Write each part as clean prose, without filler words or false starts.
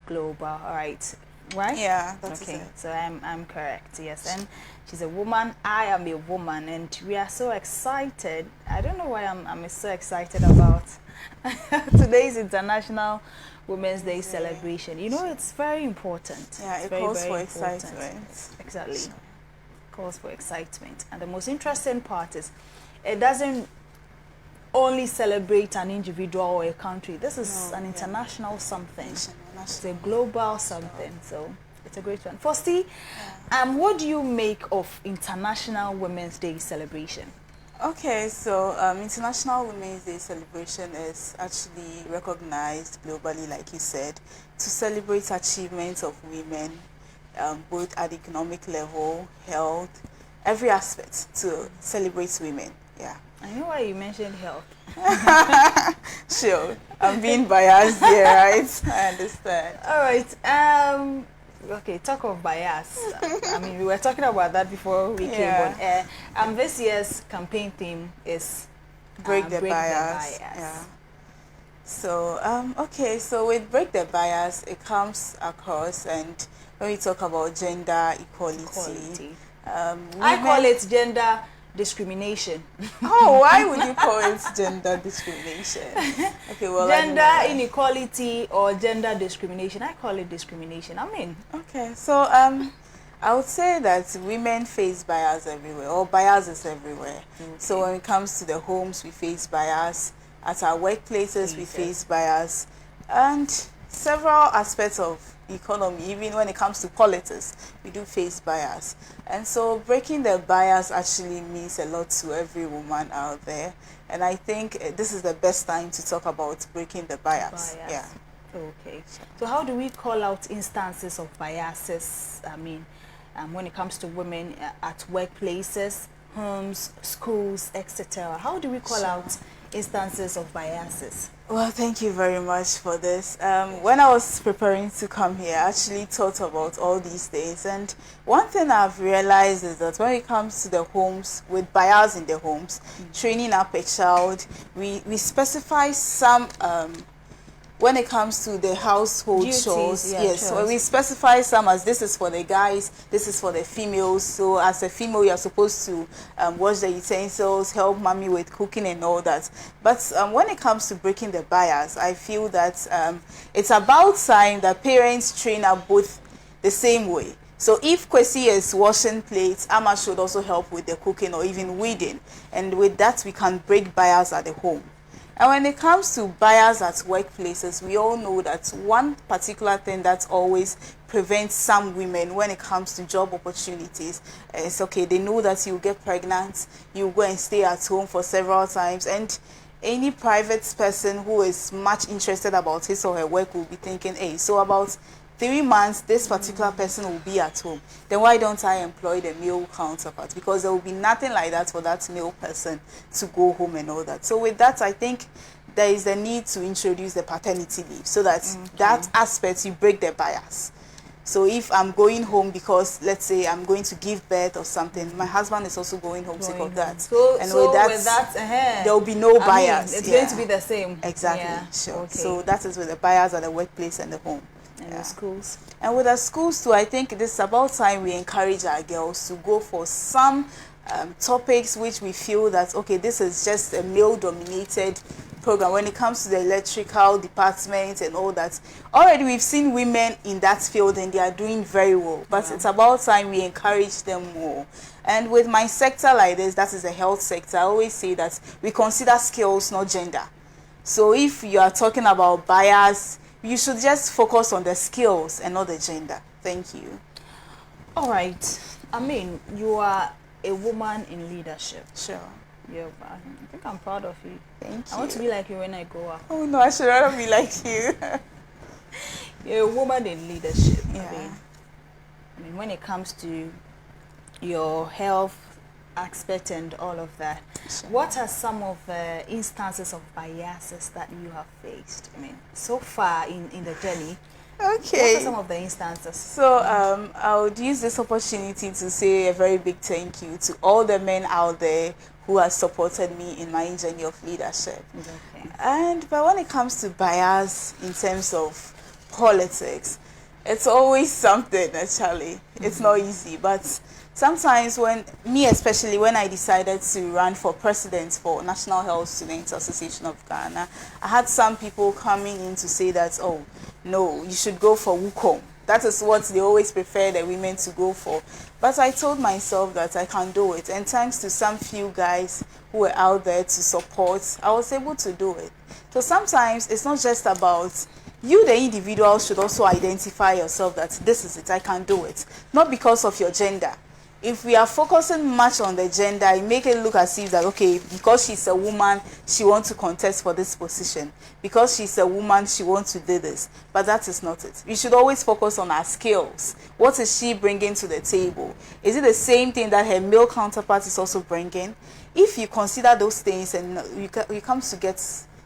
global. All right. Right? Yeah, that's Okay, it. so I'm correct. Yes, and she's a woman. I am a woman, and we are so excited. I don't know why I'm so excited about today's International Women's Day celebration. You know, it's very important. Yeah, It's it very, calls very for important. excitement. Exactly, calls for excitement. And the most interesting part is, it doesn't only celebrate an individual or a country. This is an international something. It's a global something. So it's a great one. Firstly, what do you make of International Women's Day celebration? Okay, so International Women's Day celebration is actually recognized globally, like you said, to celebrate achievements of women, both at economic level, health, every aspect to celebrate women. Yeah. I know why you mentioned health. Sure, I'm being biased here, right? I understand. All right. Okay, talk of bias. I mean, we were talking about that before we came on air. This year's campaign theme is break the break bias. the bias. Yeah. So okay, so with break the bias, it comes across, and when we talk about gender equality. I call it gender discrimination. Oh, why would you call it gender discrimination? Okay, well, gender inequality or gender discrimination. I call it discrimination. I mean. Okay, so I would say that women face bias everywhere, or bias is everywhere. Okay. So when it comes to the homes, we face bias. At our workplaces, we face bias, and several aspects of economy, even when it comes to politics, we do face bias. And so breaking the bias actually means a lot to every woman out there. And I think this is the best time to talk about breaking the bias. Yeah. Okay. So how do we call out instances of biases? I mean, when it comes to women at workplaces, homes, schools, etc. How do we call out instances of biases? Well, thank you very much for this. When I was preparing to come here, I actually thought about all these things. And one thing I've realized is that when it comes to the homes, with bias in the homes, training up a child, we specify some when it comes to the household chores, yes, when we specify some as this is for the guys, this is for the females. So as a female, you're supposed to wash the utensils, help mommy with cooking and all that. But when it comes to breaking the bias, I feel that it's about time that parents train up both the same way. So if Kwesi is washing plates, Amma should also help with the cooking or even weeding. And with that, we can break bias at the home. And when it comes to bias at workplaces, we all know that one particular thing that always prevents some women when it comes to job opportunities is, okay, they know that you get pregnant, you go and stay at home for several times, and any private person who is much interested about his or her work will be thinking, hey, so about 3 months, this particular person will be at home. Then why don't I employ the male counterpart? Because there will be nothing like that for that male person to go home and all that. So with that, I think there is a need to introduce the paternity leave so that that aspect, you break the bias. So if I'm going home because, let's say, I'm going to give birth or something, my husband is also going home because of that. So with that, there will be no bias. It's going to be the same. Exactly, sure. Okay. So that is with the bias at the workplace and the home. And the schools. And with the schools too, I think this is about time we encourage our girls to go for some topics which we feel that, okay, this is just a male-dominated program. When it comes to the electrical department and all that, already we've seen women in that field and they are doing very well. But it's about time we encourage them more. And with my sector like this, that is the health sector, I always say that we consider skills, not gender. So if you are talking about bias, you should just focus on the skills and not the gender. Thank you. All right. I mean, you are a woman in leadership. Sure. Yeah, I think I'm proud of you. Thank you. I want to be like you when I grow up. Oh no, I should rather be like you. You're a woman in leadership. Yeah. I mean, when it comes to your health aspect and all of that, sure. What are some of the instances of biases that you have faced? I mean, so far in the journey. Okay. What are some of the instances? So I would use this opportunity to say a very big thank you to all the men out there who have supported me in my journey of leadership. Okay. But when it comes to bias in terms of politics, it's always something, actually. It's not easy, but sometimes especially when I decided to run for president for National Health Students Association of Ghana, I had some people coming in to say that, oh, no, you should go for Wukong. That is what they always prefer the women to go for. But I told myself that I can do it. And thanks to some few guys who were out there to support, I was able to do it. So sometimes it's not just about you, the individual, should also identify yourself that this is it, I can do it. Not because of your gender. If we are focusing much on the gender, it make it look as if that, okay, because she's a woman, she wants to contest for this position. Because she's a woman, she wants to do this. But that is not it. We should always focus on her skills. What is she bringing to the table? Is it the same thing that her male counterpart is also bringing? If you consider those things and you come to get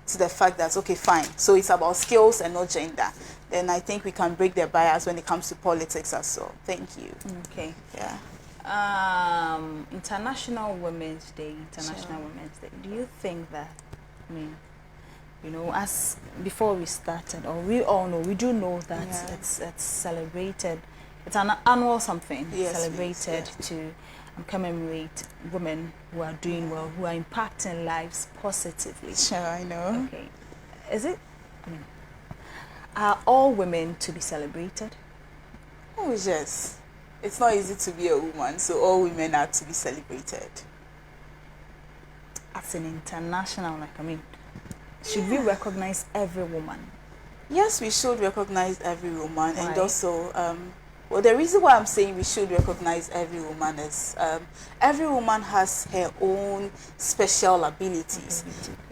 to the fact that, okay, fine, so it's about skills and not gender, then I think we can break the bias when it comes to politics as well. Thank you. Okay. Yeah. International Women's Day. Do you think that, I mean, you know, as before we started, or we all know, we do know that it's celebrated. It's an annual something celebrated to commemorate women who are doing well, who are impacting lives positively. Sure, I know. Okay, is it? I mean, are all women to be celebrated? Oh yes. It's not easy to be a woman, so all women are to be celebrated. As an international, like, I mean, should we recognize every woman? Yes, we should recognize every woman. Why? And also, well, the reason why I'm saying we should recognize every woman is every woman has her own special abilities.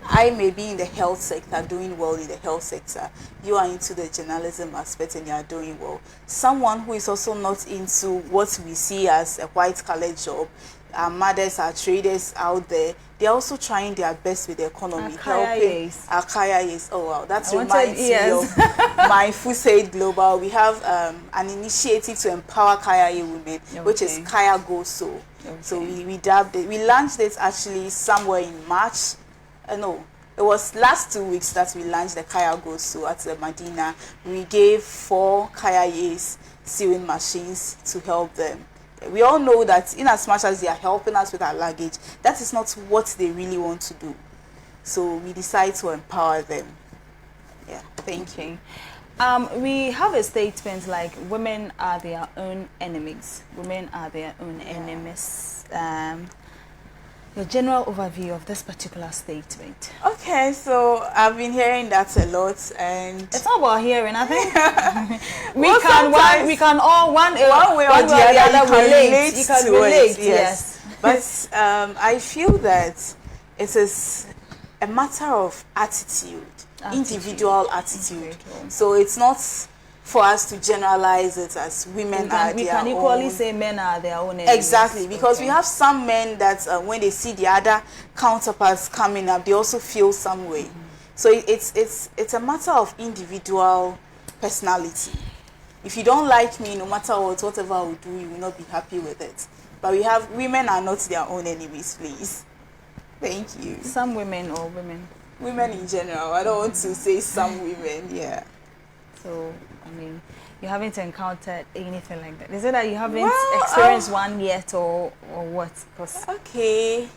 I may be in the health sector, doing well in the health sector. You are into the journalism aspect and you are doing well. Someone who is also not into what we see as a white-collar job, our mothers, our traders out there, they're also trying their best with the economy, helping. Akaya is. Oh wow, that reminds me of my Fusaid Global. We have an initiative to empower Kaya women, which is Kaya Go So. So we dubbed it. We launched it actually somewhere in March. No, it was last 2 weeks that we launched the Kaya Go So at the Medina. We gave 4 Kaya sewing machines to help them. We all know that in as much as they are helping us with our luggage, that is not what they really want to do. So we decide to empower them. Yeah, thank you. We have a statement like women are their own enemies. Women are their own enemies. The general overview of this particular statement. Okay, so I've been hearing that a lot, and it's not about hearing. I think we can all one way or the other relate. You can relate. Yes. But I feel that it is a matter of attitude. Individual attitude. So it's not for us to generalize it as women are their own. We can equally say men are their own enemies. Exactly, because we have some men that when they see the other counterparts coming up, they also feel some way. So it's a matter of individual personality. If you don't like me, no matter what, whatever I will do, you will not be happy with it. But we have women are not their own enemies, please. Thank you. Some women or women? Women in general. I don't want to say some women, yeah. So, I mean, you haven't encountered anything like that. Is it that you haven't experienced one yet or what? Okay.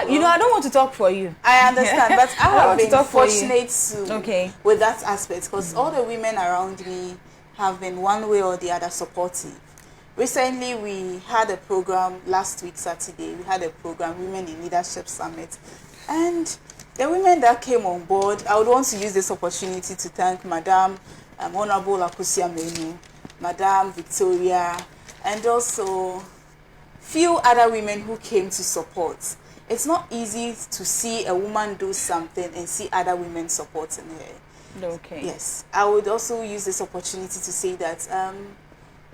You know, I don't want to talk for you. I understand, but I have been fortunate to with that aspect because all the women around me have been one way or the other supportive. Recently, we had a program last week, Saturday. We had a program, Women in Leadership Summit. And the women that came on board, I would want to use this opportunity to thank Madam Honorable Akusia Menu, Madam Victoria, and also few other women who came to support. It's not easy to see a woman do something and see other women supporting her. Okay. Yes. I would also use this opportunity to say that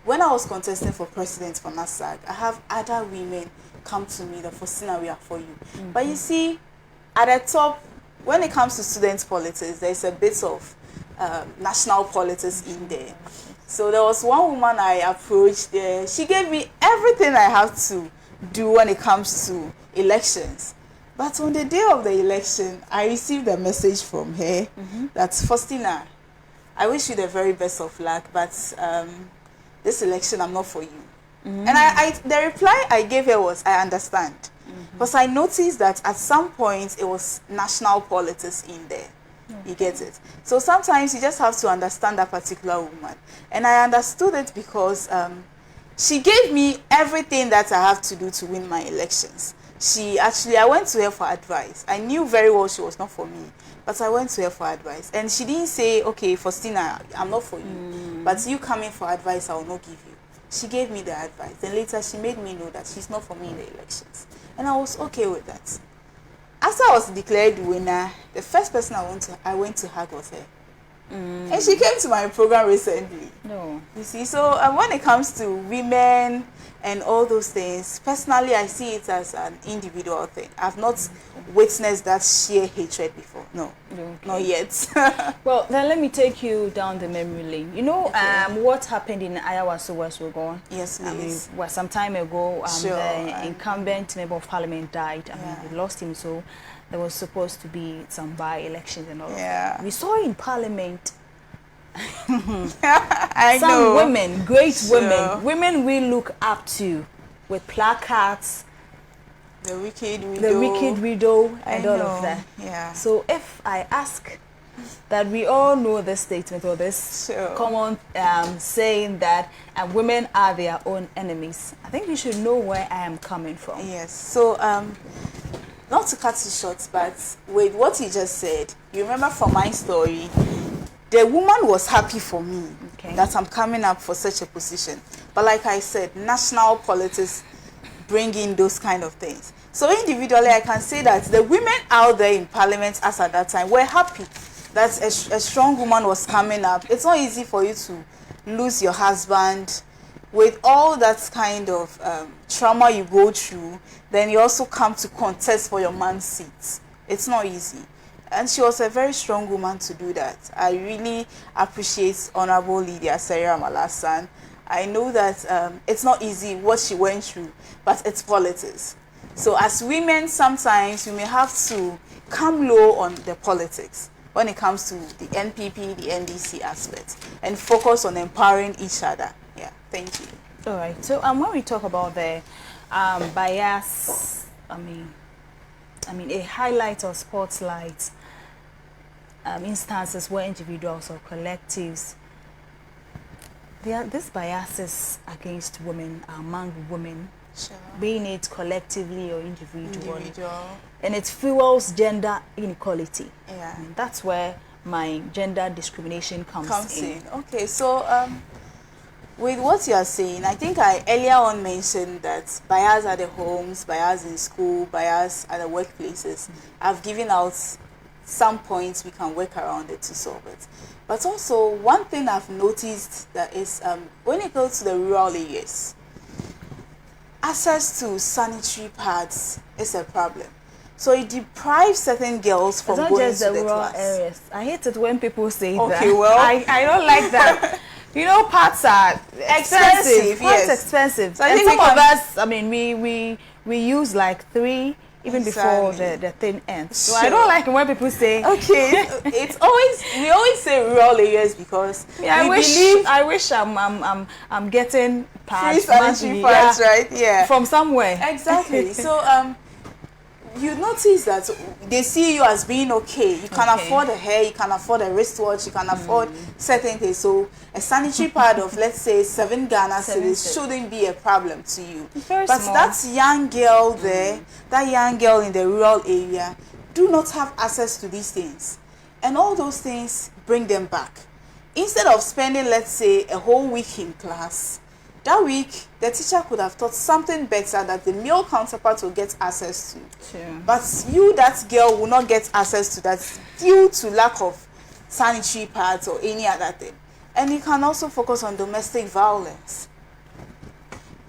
when I was contesting for president for NASAG, I have other women come to me that Faustina, we are for you. But you see, at the top, when it comes to student politics, there's a bit of national politics in there. So there was one woman I approached there. She gave me everything I have to do when it comes to elections. But on the day of the election, I received a message from her that Faustina, I wish you the very best of luck, but this election, I'm not for you. And the reply I gave her was, I understand. Because I noticed that at some point, it was national politics in there. You get it? So sometimes you just have to understand that particular woman. And I understood it because she gave me everything that I have to do to win my elections. I went to her for advice. I knew very well she was not for me, but I went to her for advice. And she didn't say, okay, Faustina, I'm not for you, but you come in for advice, I will not give you. She gave me the advice. Then later she made me know that she's not for me in the elections. And I was okay with that. After I was declared winner, the first person I went to hug was her. And she came to my program recently. No. You see, so when it comes to women and all those things, personally, I see it as an individual thing. I've not witnessed that sheer hatred before. No, not yet. Well, then let me take you down the memory lane. You know, what happened in Iowa so West Wuogon? Yes, please. Well, some time ago, Sure. the incumbent member of parliament died. We lost him, so there was supposed to be some by-elections and all of that. We saw in parliament some women, great women we look up to, with placards, the wicked widow, and all of that. Yeah. So if I ask that we all know this statement or this common saying that women are their own enemies, I think you should know where I am coming from. Yes. So not to cut it short, but with what you just said, you remember from my story, the woman was happy for me that I'm coming up for such a position. But like I said, national politics bring in those kind of things. So individually, I can say that the women out there in parliament as at that time were happy that a strong woman was coming up. It's not easy for you to lose your husband with all that kind of trauma you go through. Then you also come to contest for your man's seat. It's not easy. And she was a very strong woman to do that. I really appreciate Honorable Lydia Sarah Malasan. I know that it's not easy what she went through, but it's politics. So as women, sometimes we may have to come low on the politics when it comes to the NPP, the NDC aspect, and focus on empowering each other. Yeah, thank you. All right. So when we talk about the bias, I mean, a highlight or spotlight instances where individuals or collectives, these biases against women among women, being it collectively or individually, and it fuels gender inequality. Yeah, that's where my gender discrimination comes in. Okay, so with what you are saying, I think I earlier on mentioned that bias at the homes, bias in school, bias at the workplaces. I've given out some points we can work around it to solve it. But also, one thing I've noticed that is when it goes to the rural areas, access to sanitary pads is a problem. So it deprives certain girls from going to the class. It's not just the rural areas. I hate it when people say that. Okay, well, I don't like that. You know, pads are expensive. Pads expensive. So I think some of us, I mean, we use like 3 even before the thing ends. So I don't like it when people say. Okay, we always say rural areas because I wish I'm getting pads, free sanitary pads, right? Yeah, from somewhere. Exactly. So you notice that they see you as being okay. You can afford a hair, you can afford a wristwatch, you can afford certain things. So a sanitary pad of, let's say, 7 Ghana cedis shouldn't be a problem to you. But that young girl there, that young girl in the rural area, do not have access to these things. And all those things bring them back. Instead of spending, let's say, a whole week in class, that week, the teacher could have taught something better that the male counterpart will get access to. Sure. But you, that girl, will not get access to that due to lack of sanitary pads or any other thing. And you can also focus on domestic violence.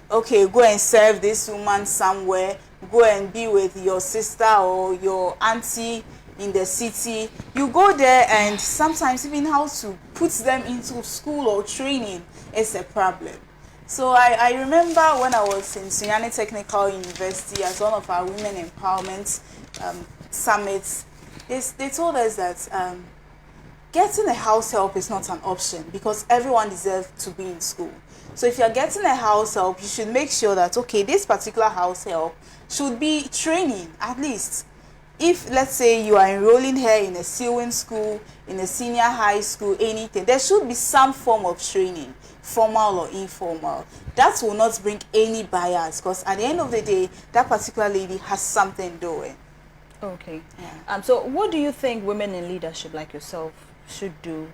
Okay, go and serve this woman somewhere. Go and be with your sister or your auntie in the city. You go there, and sometimes even how to put them into school or training is a problem. So I remember when I was in Sunyani Technical University as one of our women empowerment summits, they told us that getting a house help is not an option because everyone deserves to be in school. So if you're getting a house help, you should make sure that, okay, this particular house help should be training at least. If, let's say, you are enrolling her in a sewing school, in a senior high school, anything, there should be some form of training, formal or informal. That will not bring any bias because at the end of the day, that particular lady has something doing. Okay. Yeah. So what do you think women in leadership like yourself should do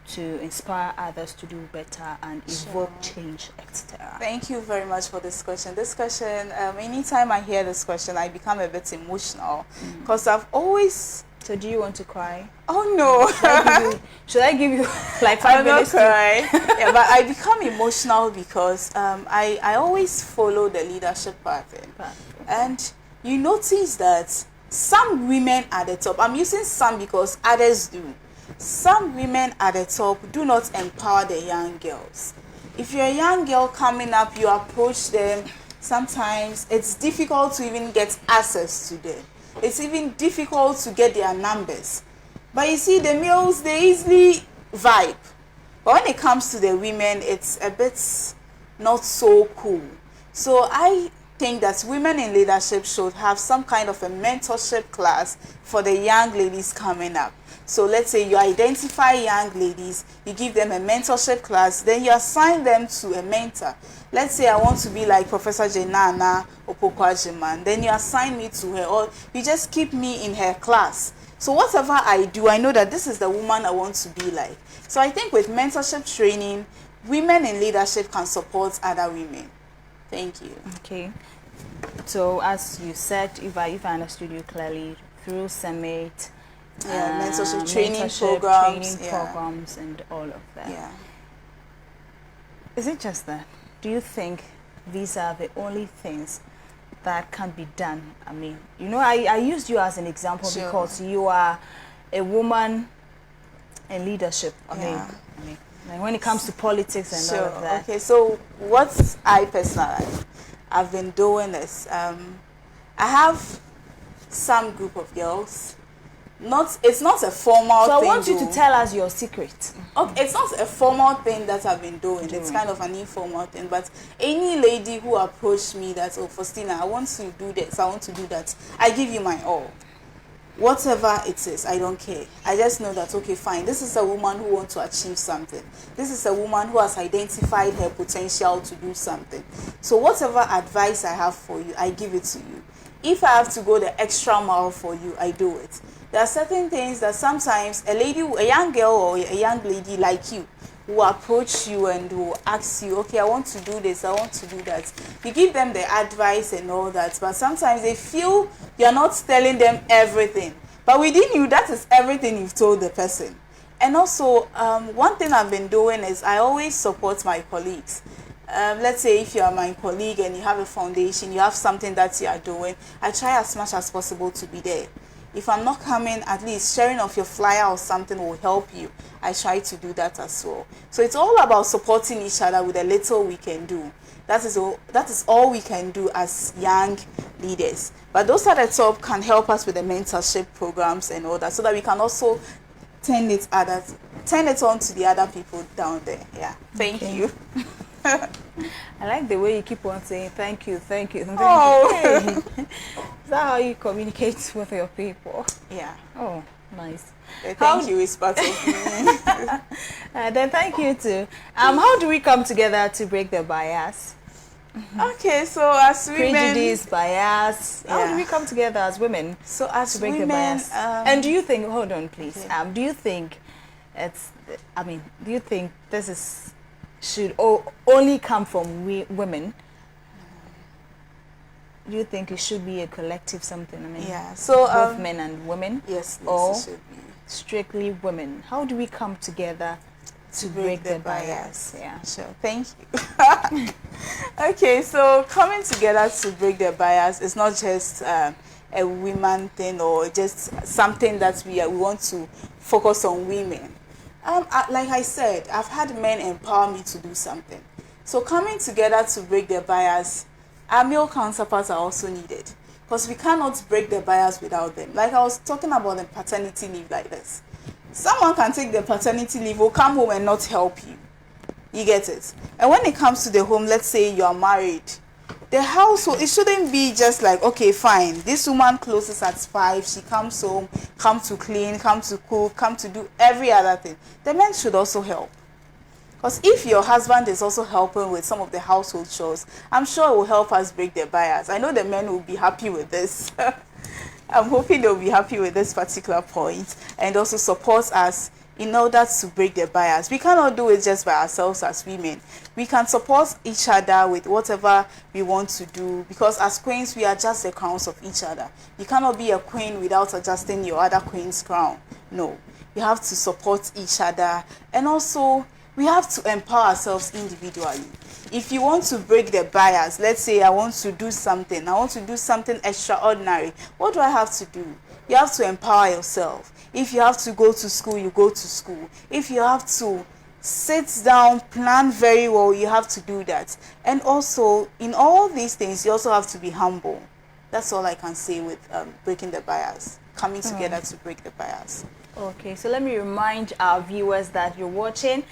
to inspire others to do better and evoke change, etc.? Thank you very much for this question. This question, anytime I hear this question, I become a bit emotional because I've always... So do you want to cry? Oh no. Should I give you like 5 I'm not minutes? cry. Yeah, but I become emotional because I always follow the leadership pattern. And you notice that some women at the top, I'm using some because others do. Some women at the top do not empower the young girls. If you're a young girl coming up, you approach them, sometimes it's difficult to even get access to them. It's even difficult to get their numbers. But you see, the males, they easily vibe. But when it comes to the women, it's a bit not so cool. So I think that women in leadership should have some kind of a mentorship class for the young ladies coming up. So let's say you identify young ladies, you give them a mentorship class, then you assign them to a mentor. Let's say I want to be like Professor Jenana Opokwajiman, then you assign me to her, or you just keep me in her class. So whatever I do, I know that this is the woman I want to be like. So I think with mentorship training, women in leadership can support other women. Thank you. Okay. So as you said, if I understood you clearly, through Summit, mentorship training programs and all of that. Yeah. Is it just that? Do you think these are the only things that can be done? I mean, you know, I used you as an example because you are a woman in leadership. I mean, like when it comes to politics and all of that. Okay, so what I personally I've been doing is I have some group of girls. It's not a formal thing. So I want you to tell us your secret. Okay, it's not a formal thing that I've been doing. It's kind of an informal thing. But any lady who approached me that, oh, Faustina, I want to do this, I want to do that, I give you my all. Whatever it is, I don't care. I just know that, okay, fine, this is a woman who wants to achieve something. This is a woman who has identified her potential to do something. So whatever advice I have for you, I give it to you. If I have to go the extra mile for you, I do it. There are certain things that sometimes a young girl or a young lady like you will approach you and will ask you, okay, I want to do this, I want to do that. You give them the advice and all that, but sometimes they feel you're not telling them everything. But within you, that is everything you've told the person. And also, one thing I've been doing is I always support my colleagues. Let's say if you are my colleague and you have a foundation, you have something that you are doing, I try as much as possible to be there. If I'm not coming, at least sharing of your flyer or something will help you. I try to do that as well. So it's all about supporting each other with a little we can do. That is all we can do as young leaders. But those at the top can help us with the mentorship programs and all that, so that we can also turn it on to the other people down there. Yeah. Thank you. I like the way you keep on saying thank you, thank you, thank you. Is that how you communicate with your people? Yeah. Oh, nice. Thank you is part of me. Then thank you too. How do we come together to break the bias? Okay, so as women, prejudice, bias. How do we come together as women? So as to break women, the bias? And do you think? Hold on, please. Okay. Do you think it's? I mean, do you think this should only come from women? Do you think it should be a collective something? I mean, yeah. So both men and women. Yes, or it should be strictly women. How do we come together to break the bias? Yeah. Sure. Thank you. Okay, so coming together to break the bias is not just a women thing or just something that we want to focus on women. Like I said, I've had men empower me to do something. So coming together to break the bias, our male counterparts are also needed, because we cannot break the bias without them. Like I was talking about the paternity leave like this. Someone can take the paternity leave or come home and not help you. You get it? And when it comes to the home, let's say you are married, the household, it shouldn't be just like, okay, fine, this woman closes at 5, she comes home, come to clean, come to cook, come to do every other thing. The men should also help. Because if your husband is also helping with some of the household chores, I'm sure it will help us break the bias. I know the men will be happy with this. I'm hoping they'll be happy with this particular point and also support us in order to break the bias. We cannot do it just by ourselves as women. We can support each other with whatever we want to do, because as queens, we are just the crowns of each other. You cannot be a queen without adjusting your other queen's crown. No, we have to support each other, and also we have to empower ourselves individually. If you want to break the bias, let's say I want to do something extraordinary, what do I have to do? You have to empower yourself. If you have to go to school, you go to school. If you have to sit down, plan very well, you have to do that. And also, in all these things, you also have to be humble. That's all I can say with breaking the bias, coming together to break the bias. Okay, so let me remind our viewers that you're watching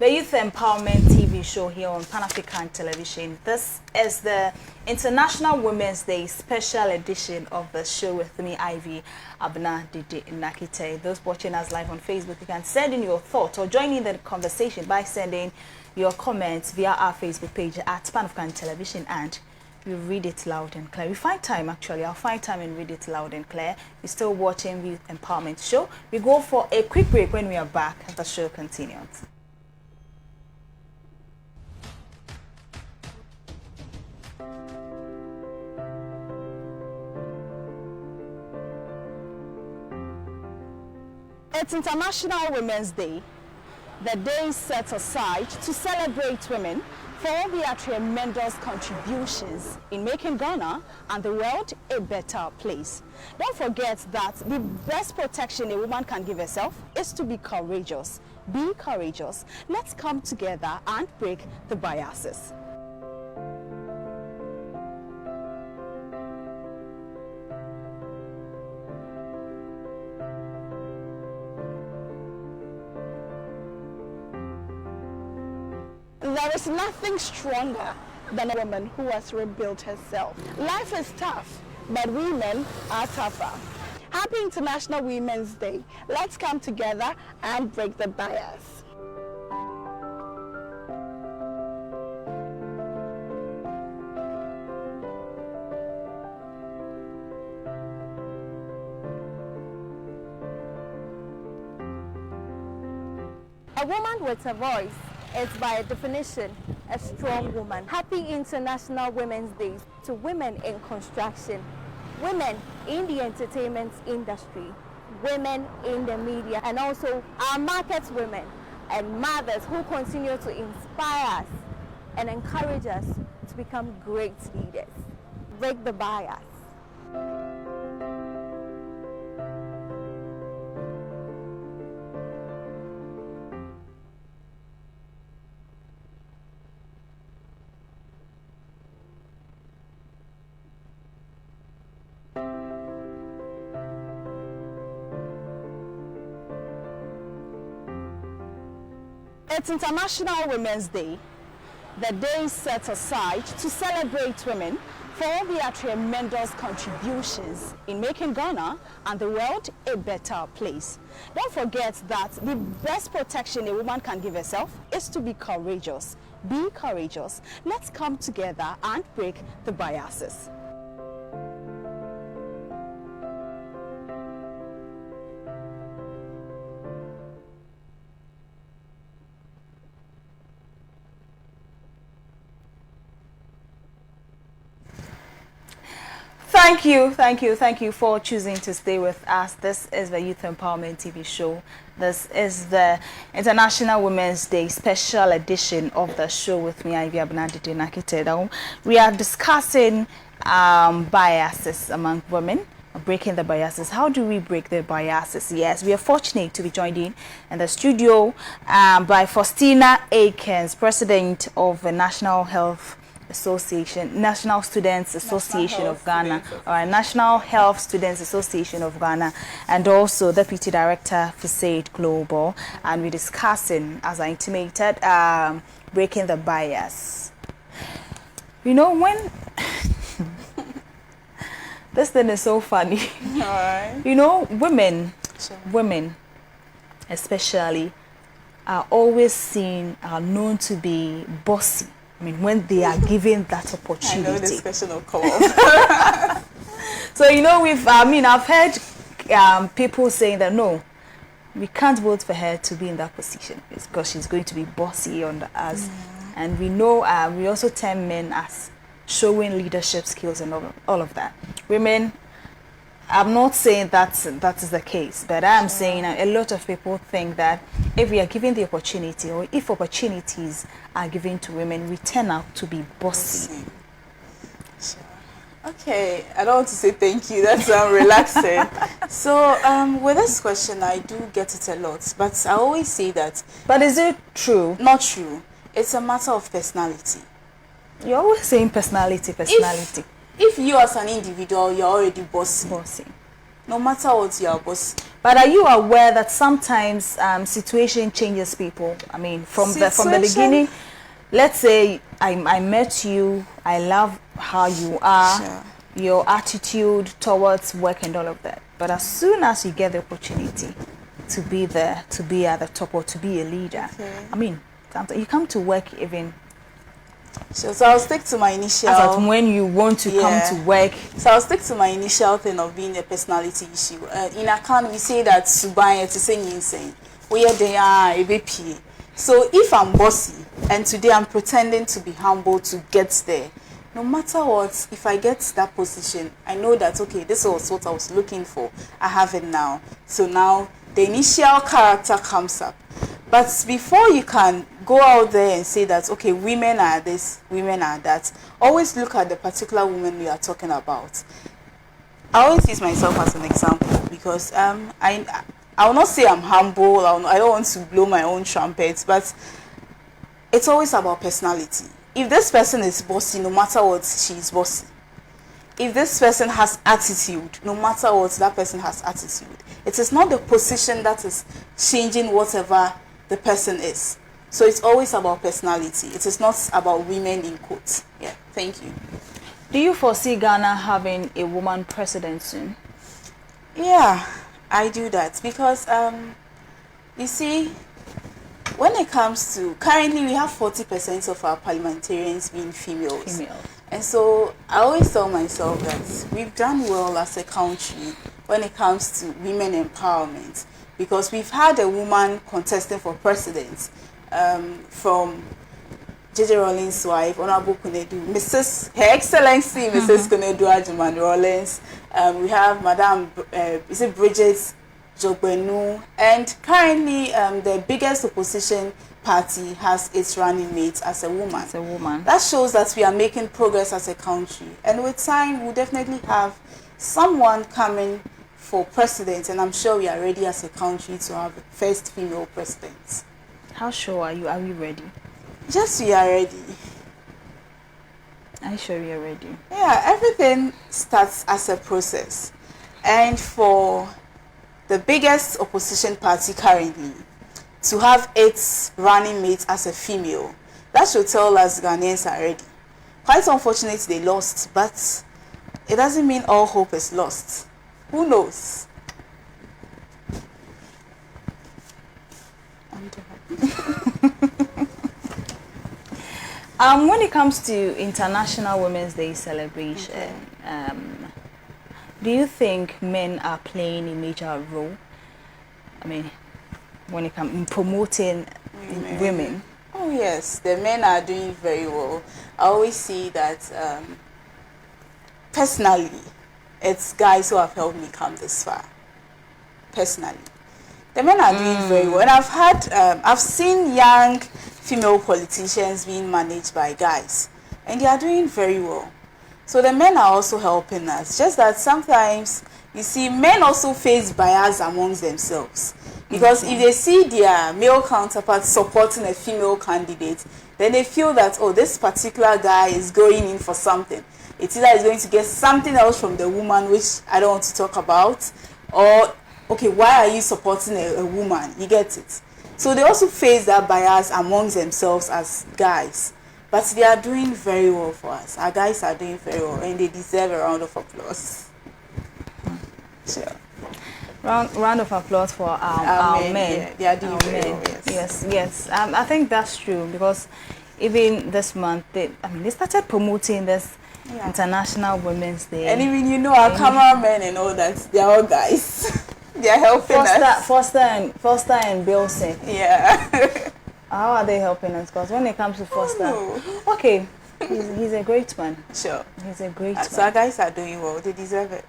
the Youth Empowerment TV show here on Pan-African Television. This is the International Women's Day special edition of the show with me, Ivy Abna Didi Nakite. Those watching us live on Facebook, you can send in your thoughts or join in the conversation by sending your comments via our Facebook page at Pan-African Television, and we read it loud and clear. We find time, actually. I'll find time and read it loud and clear. You're still watching the Youth Empowerment show. We go for a quick break. When we are back, the show continues. It's International Women's Day. The day is set aside to celebrate women for all their tremendous contributions in making Ghana and the world a better place. Don't forget that the best protection a woman can give herself is to be courageous. Be courageous. Let's come together and break the biases. There is nothing stronger than a woman who has rebuilt herself. Life is tough, but women are tougher. Happy International Women's Day. Let's come together and break the bias. A woman with a voice is by definition a strong woman. Happy International Women's Day to women in construction, women in the entertainment industry, women in the media, and also our market women and mothers who continue to inspire us and encourage us to become great leaders. Break the bias. It's International Women's Day. The day is set aside to celebrate women for all their tremendous contributions in making Ghana and the world a better place. Don't forget that the best protection a woman can give herself is to be courageous. Be courageous. Let's come together and break the biases. Thank you for choosing to stay with us. This is the Youth Empowerment TV show. This is the International Women's Day special edition of the show with me, Ivy Abnadidi Nakite. We are discussing biases among women, breaking the biases. How do we break the biases? Yes, we are fortunate to be joined in the studio by Faustina Akins, President of the National Health Association, National Students Association of Ghana, Students or National Health Students Association of Ghana, and also Deputy Director for SAID Global. And we're discussing, as I intimated, breaking the bias. You know, when this thing is so funny. All right. You know, women, Sure. women especially, are always seen, are known to be bossy. I mean, when they are given that I opportunity. know this question will come up. So, you know, I've heard people saying that, no, we can't vote for her to be in that position. It's because she's going to be bossy on us. And we know, we also term men as showing leadership skills and all of that. Women, I'm not saying that is the case, but I'm saying a lot of people think that if we are given the opportunity, or if opportunities are given to women, we turn out to be bossy. Sure. Okay, I don't want to say thank you. That's relaxing. So with this question, I do get it a lot, but I always say that. But is it true? Not true. It's a matter of personality. You're always saying personality. If you as an individual, you're already bossy. No matter what, you're bossy. But are you aware that sometimes situation changes people? I mean, from the beginning, let's say I met you, I love how you are, Sure. your attitude towards work and all of that. But as soon as you get the opportunity to be there, to be at the top, or to be a leader, I mean, sometimes you come to work even. So I'll stick to my initial. As of when you want to come to work. So I'll stick to my initial thing of being a personality issue. In account, we say that Subai to say insane. Where they are a bit. So if I'm bossy and today I'm pretending to be humble to get there, no matter what, if I get that position, I know that okay, this was what I was looking for. I have it now. So now the initial character comes up. But before you can go out there and say that, okay, women are this, women are that, always look at the particular woman we are talking about. I always use myself as an example because I will not say I'm humble, I don't want to blow my own trumpet, but it's always about personality. If this person is bossy, no matter what, she is bossy. If this person has attitude, no matter what, that person has attitude. It is not the position that is changing whatever the person is. So it's always about personality. It is not about women in quotes. Yeah, thank you. Do you foresee Ghana having a woman president soon? Yeah, I do that because you see, when it comes to currently we have 40% of our parliamentarians being females. And so I always tell myself that we've done well as a country when it comes to women empowerment, because we've had a woman contesting for president from J.J. Rawlings' wife, Honorable Kunedu, Her Excellency Mrs. Kunedu Ajuman Rawlings. We have Madam, is it Bridget Jogbenu, and currently the biggest opposition party has its running mate as a woman. As a woman. That shows that we are making progress as a country, and with time we'll definitely have someone coming for president, and I'm sure we are ready as a country to have the first female president. How sure are you? Are we ready? Yes, we are ready. Are you sure we are ready? Yeah, everything starts as a process, and for the biggest opposition party currently to have its running mate as a female, that should tell us Ghanaians are ready. Quite unfortunate they lost, but it doesn't mean all hope is lost. Who knows? When it comes to International Women's Day celebration, do you think men are playing a major role? I mean, when it comes to promoting women? Oh yes, the men are doing very well. I always see that personally, it's guys who have helped me come this far. Personally, the men are doing very well, and I've seen young female politicians being managed by guys, and they are doing very well. So the men are also helping us. Just that sometimes You see, men also face bias amongst themselves. Because if they see their male counterpart supporting a female candidate, then they feel that, oh, this particular guy is going in for something. It's either he's going to get something else from the woman, which I don't want to talk about, or, okay, why are you supporting a woman? You get it. So they also face that bias amongst themselves as guys. But they are doing very well for us. Our guys are doing very well, and they deserve a round of applause. Sure. Round of applause for our men. Yeah, they are doing very well. Yes. I think that's true, because even this month, they started promoting this International Women's Day. And even our cameramen and all that, they are all guys. They are helping us. Foster and Bilson. Yeah. How are they helping us? Because when it comes to Foster, okay, he's a great man. Sure. He's a great man. So our guys are doing well. They deserve it.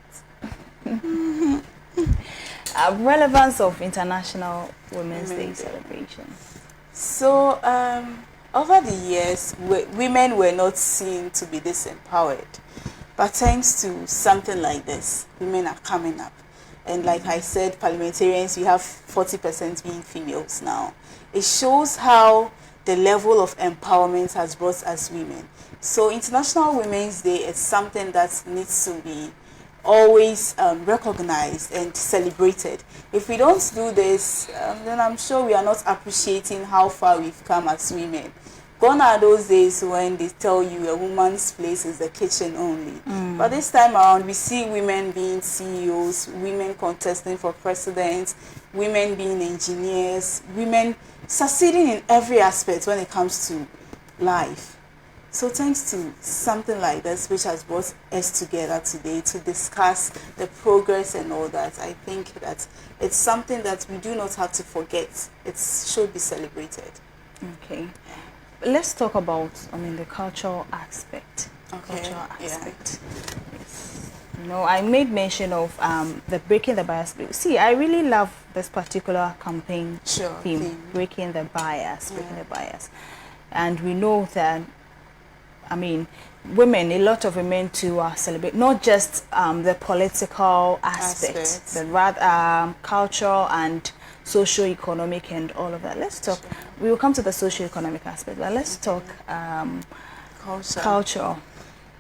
Relevance of International Women's Day celebration. So, over the years, women were not seen to be this empowered. But thanks to something like this, women are coming up. And like I said, parliamentarians, we have 40% being females now. It shows how the level of empowerment has brought us women. So International Women's Day is something that needs to be always recognized and celebrated. If we don't do this, then I'm sure we are not appreciating how far we've come as women. Gone are those days when they tell you a woman's place is the kitchen only. But this time around, we see women being CEOs, women contesting for president, women being engineers, women succeeding in every aspect when it comes to life. So thanks to something like this, which has brought us together today to discuss the progress and all that, I think that it's something that we do not have to forget. It should be celebrated. Okay. Let's talk about, the cultural aspect. Okay. Cultural aspect. Yes. I made mention of the breaking the bias. See, I really love this particular campaign theme, breaking the bias, and we know that, women, a lot of women too are celebrate not just the political aspect, but rather cultural and socio-economic and all of that. Let's talk. We will come to the socio-economic aspect, but let's talk culture.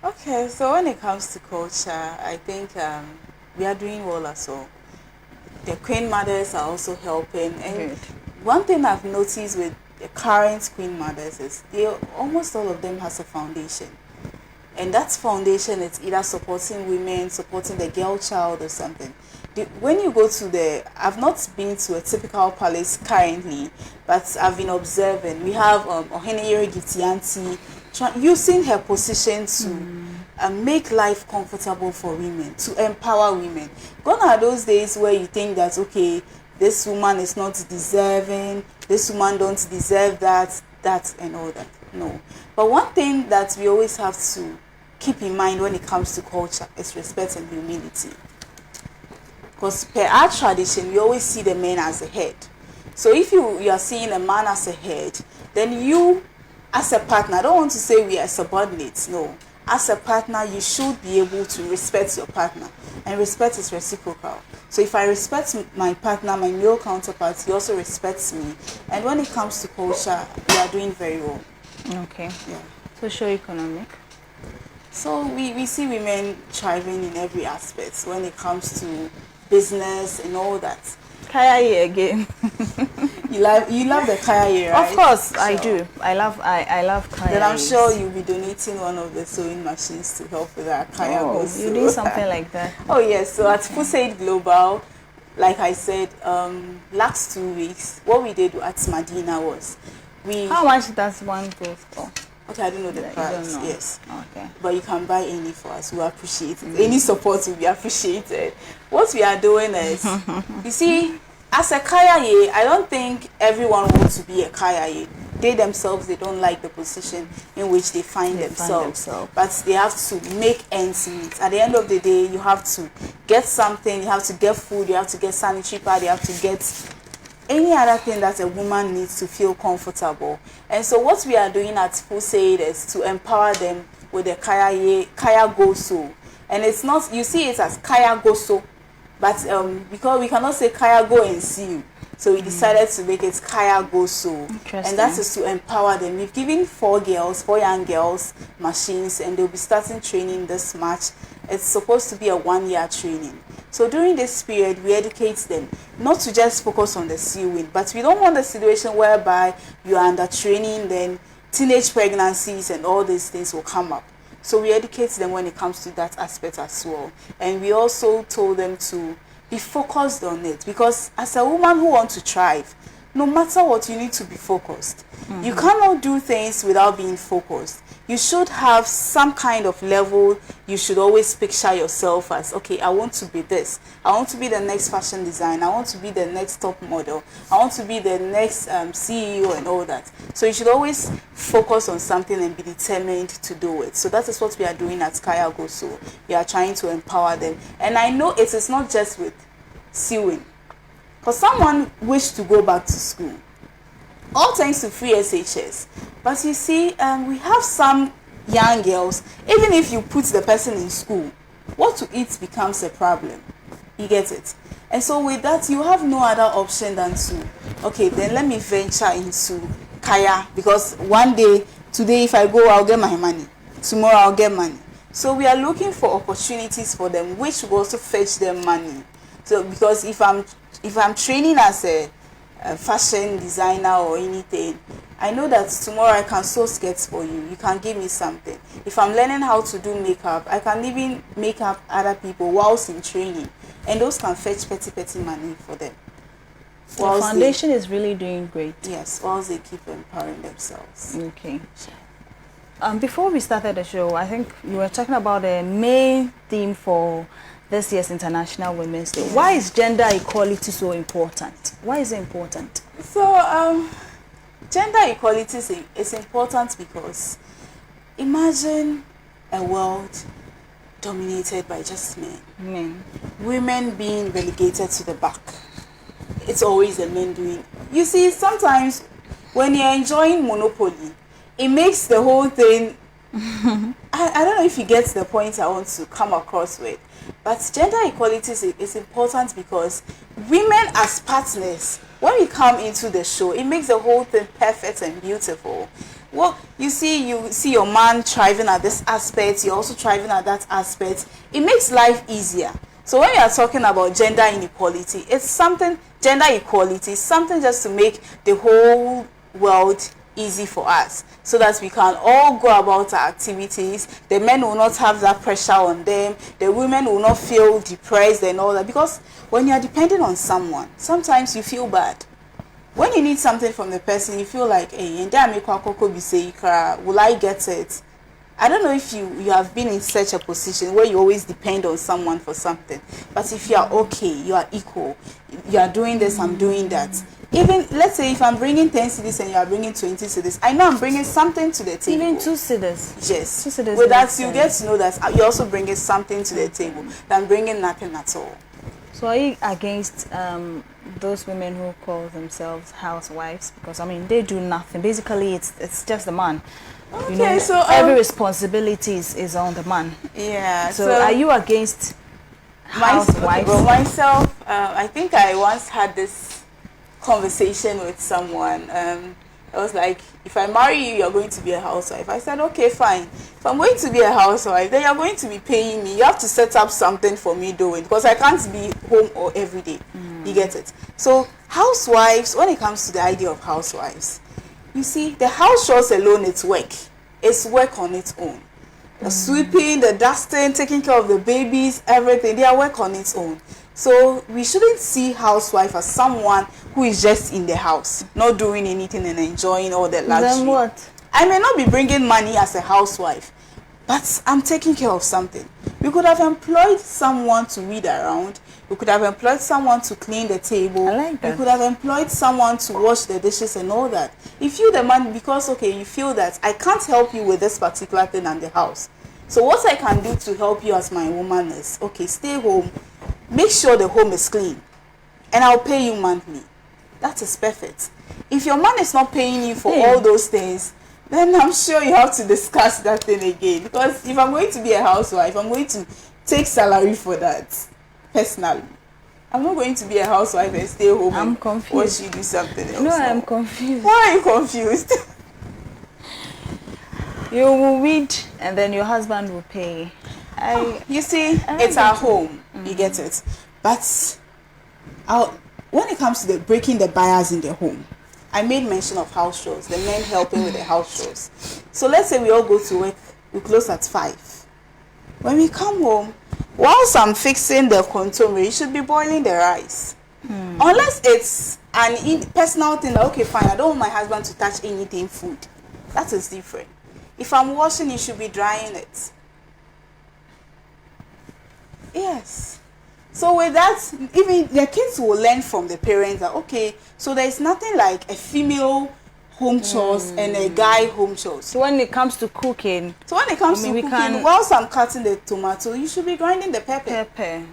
Okay, so when it comes to culture, I think we are doing well as well. The Queen Mothers are also helping. And one thing I've noticed with the current Queen Mothers is almost all of them has a foundation. And that foundation is either supporting women, supporting the girl child or something. When you go to I've not been to a typical palace currently, but I've been observing. We have Oheneyere Gitianti using her position to make life comfortable for women, to empower women. Gone are those days where you think that, okay, this woman is not deserving, this woman don't deserve that and all that. No. But one thing that we always have to keep in mind when it comes to culture is respect and humility. Because per our tradition, we always see the men as a head. So if you are seeing a man as a head, then you, as a partner, I don't want to say we are subordinates, no. As a partner, you should be able to respect your partner. And respect is reciprocal. So if I respect my partner, my male counterpart, he also respects me. And when it comes to culture, we are doing very well. Okay. Yeah. Socio-economic. So we see women thriving in every aspect when it comes to business and all that. Kaya again. You love the Kaya, right? Of course, sure. I do. I love Kaya. Then I'm sure you'll be donating one of the sewing machines to help with our Kaya. Oh, you do something like that. Oh yes. So at Fusaid Global, like I said, last 2 weeks, what we did at Medina was How much does one go for? Okay, I don't know the price. Yes. Okay. But you can buy any for us. We appreciate it. Any support will be appreciated. What we are doing is, you see, as a Kayaye, I don't think everyone wants to be a Kayaye. They themselves, they don't like the position in which they find themselves. But they have to make ends meet. At the end of the day, you have to get something. You have to get food. You have to get sanitary pad. You have to get any other thing that a woman needs to feel comfortable. And so what we are doing at Fusaid is to empower them with the Kaya Goso. And it's not, you see it as Kaya Goso, But because we cannot say Kaya go and sew, so we decided to make it Kaya go sew. And that is to empower them. We've given 4 young girls machines, and they'll be starting training this March. It's supposed to be a 1-year training. So during this period, we educate them not to just focus on the sewing, but we don't want a situation whereby you are under training, then teenage pregnancies and all these things will come up. So we educate them when it comes to that aspect as well. And we also told them to be focused on it, because as a woman who wants to thrive, no matter what, you need to be focused. You cannot do things without being focused. You should have some kind of level. You should always picture yourself as, okay, I want to be this. I want to be the next fashion designer. I want to be the next top model. I want to be the next CEO and all that. So you should always focus on something and be determined to do it. So that is what we are doing at Kaya Goso. We are trying to empower them. And I know it is not just with sewing. For someone wish to go back to school, all thanks to free SHS. But you see, we have some young girls, even if you put the person in school, what to eat becomes a problem. You get it? And so with that, you have no other option than to, okay, then let me venture into Kaya, because one day, today if I go, I'll get my money. Tomorrow I'll get money. So we are looking for opportunities for them, which will also fetch them money. So because if I'm training as a fashion designer or anything, I know that tomorrow I can sew skirts for you. You can give me something. If I'm learning how to do makeup, I can even make up other people whilst in training, and those can fetch petty money for them. The foundation is really doing great. Yes, whilst they keep empowering themselves. Okay. Before we started the show, I think you were talking about the main theme for this year's International Women's Day. Why is gender equality so important? Why is it important? So, gender equality is important because imagine a world dominated by just men. Women being relegated to the back. It's always the men doing. You see, sometimes when you're enjoying Monopoly, it makes the whole thing. I don't know if you get the point I want to come across with. But gender equality is important because women as partners, when we come into the show, it makes the whole thing perfect and beautiful. Well, you see your man thriving at this aspect, you're also thriving at that aspect. It makes life easier. So when we are talking about gender inequality, gender equality is something just to make the whole world easy for us, so that we can all go about our activities. The men will not have that pressure on them. The women will not feel depressed and all that, because when you are depending on someone, sometimes you feel bad. When you need something from the person, you feel like, hey, will I get it? I don't know if you have been in such a position where you always depend on someone for something. But if you are okay, you are equal, you are doing this, I'm doing that. Even, let's say, if I'm bringing 10 cedis and you are bringing 20 cedis, I know I'm bringing something to the table. Even 2 cedis? Yes. 2 cedis. With that, you get to know that you're also bringing something to the table than bringing nothing at all. So are you against those women who call themselves housewives? Because, I mean, they do nothing. Basically, it's just the man. Okay, you know, so every responsibility is on the man. Yeah. So are you against housewives? Well, myself, I think I once had this conversation with someone. I was like, if I marry you, you're going to be a housewife. I said, okay, fine. If I'm going to be a housewife, then you're going to be paying me. You have to set up something for me doing, because I can't be home or every day. You get it? So housewives, when it comes to the idea of housewives, you see, the house chores alone, it's work. It's work on its own. The sweeping, the dusting, taking care of the babies, everything, they are work on its own. So we shouldn't see housewife as someone who is just in the house, not doing anything and enjoying all the luxury. Then what? I may not be bringing money as a housewife, but I'm taking care of something. We could have employed someone to read around. We could have employed someone to clean the table. I like that. We could have employed someone to wash the dishes and all that. If you the man, because okay, you feel that I can't help you with this particular thing in the house. So what I can do to help you as my woman is, okay, stay home, make sure the home is clean, and I'll pay you monthly. That is perfect. If your man is not paying you for all those things, then I'm sure you have to discuss that thing again. Because if I'm going to be a housewife, I'm going to take salary for that, personally. I'm not going to be a housewife and stay home. I'm and confused. watch you do something else. No, I'm confused. Why are you confused? You will read and then your husband will pay. You see, it's our home. You get it. But when it comes to the breaking the bias in the home, I made mention of house chores, the men helping with the house chores. So let's say we all go to work, we close at 5. When we come home, whilst I'm fixing the contour, you should be boiling the rice. Unless it's an personal thing that, okay, fine, I don't want my husband to touch anything food. That is different. If I'm washing, you should be drying it. Yes. So with that, even the kids will learn from the parents that, okay, so there's nothing like a female home chores and a guy home chores. So when it comes to cooking, whilst I'm cutting the tomato, you should be grinding the pepper.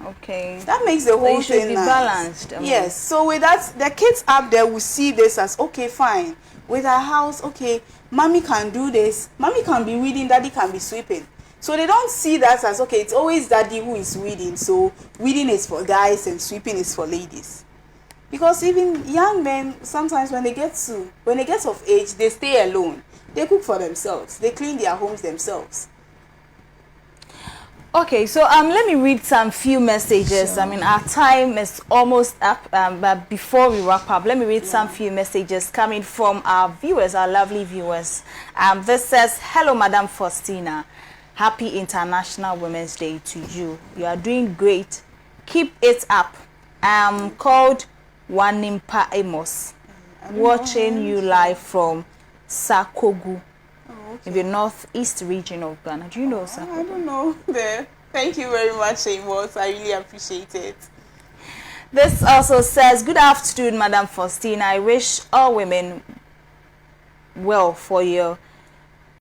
Okay. That makes the whole should thing be nice. Balanced. Yes. So with that, the kids up there will see this as, okay, fine. With our house, okay, mommy can do this. Mommy can be weeding, daddy can be sweeping. So they don't see that as, okay, it's always daddy who is weeding. So weeding is for guys and sweeping is for ladies. Because even young men, sometimes when they get of age, they stay alone. They cook for themselves. They clean their homes themselves. Okay, so let me read some few messages. Sure. I mean, our time is almost up, but before we wrap up, let me read some few messages coming from our viewers, our lovely viewers. This says, hello, Madam Faustina. Happy International Women's Day to you. You are doing great. Keep it up. I'm called Wanimpa Amos, watching you live from Sakogu. In the northeast region of Ghana. Do you know, sir? I don't know. Thank you very much, Amos. I really appreciate it. This also says, good afternoon, Madam Faustina. I wish all women well for your